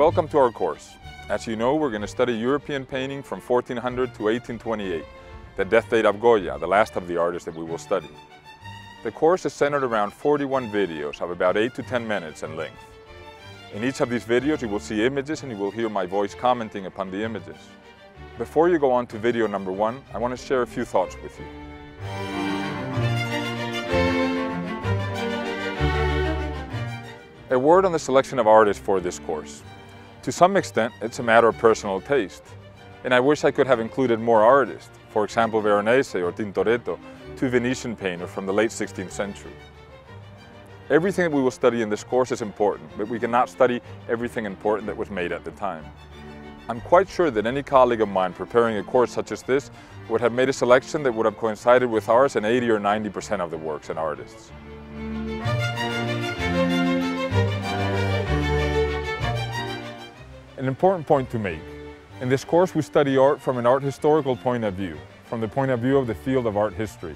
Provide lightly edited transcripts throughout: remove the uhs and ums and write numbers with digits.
Welcome to our course. As you know, we're going to study European painting from 1400 to 1828, the death date of Goya, the last of the artists that we will study. The course is centered around 41 videos of about 8 to 10 minutes in length. In each of these videos you will see images and you will hear my voice commenting upon the images. Before you go on to video number 1, I want to share a few thoughts with you. A word on the selection of artists for this course. To some extent, it's a matter of personal taste, and I wish I could have included more artists, for example Veronese or Tintoretto, two Venetian painters from the late 16th century. Everything that we will study in this course is important, but we cannot study everything important that was made at the time. I'm quite sure that any colleague of mine preparing a course such as this would have made a selection that would have coincided with ours in 80 or 90% of the works and artists. An important point to make. In this course we study art from an art historical point of view, from the point of view of the field of art history.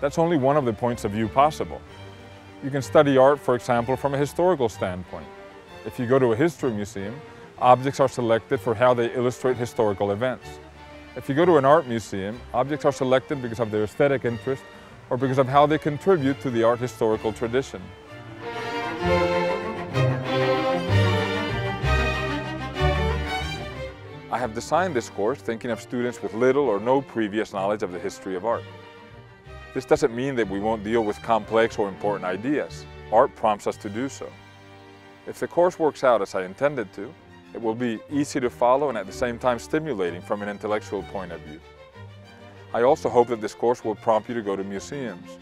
That's only one of the points of view possible. You can study art, for example, from a historical standpoint. If you go to a history museum, objects are selected for how they illustrate historical events. If you go to an art museum, objects are selected because of their aesthetic interest or because of how they contribute to the art historical tradition. I have designed this course thinking of students with little or no previous knowledge of the history of art. This doesn't mean that we won't deal with complex or important ideas. Art prompts us to do so. If the course works out as I intended to, it will be easy to follow and at the same time stimulating from an intellectual point of view. I also hope that this course will prompt you to go to museums.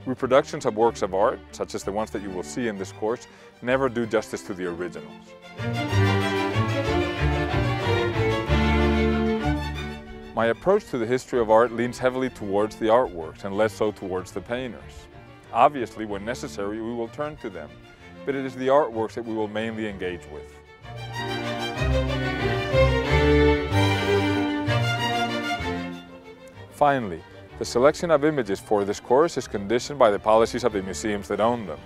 Reproductions of works of art, such as the ones that you will see in this course, never do justice to the originals. My approach to the history of art leans heavily towards the artworks and less so towards the painters. Obviously, when necessary, we will turn to them, but it is the artworks that we will mainly engage with. Finally, the selection of images for this course is conditioned by the policies of the museums that own them.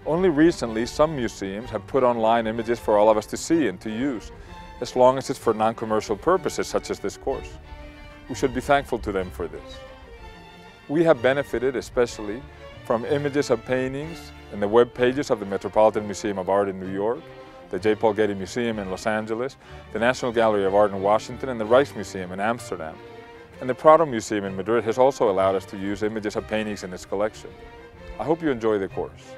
Only recently, some museums have put online images for all of us to see and to use, as long as it's for non-commercial purposes such as this course. We should be thankful to them for this. We have benefited especially from images of paintings in the web pages of the Metropolitan Museum of Art in New York, the J. Paul Getty Museum in Los Angeles, the National Gallery of Art in Washington, and the Rijksmuseum in Amsterdam. And the Prado Museum in Madrid has also allowed us to use images of paintings in its collection. I hope you enjoy the course.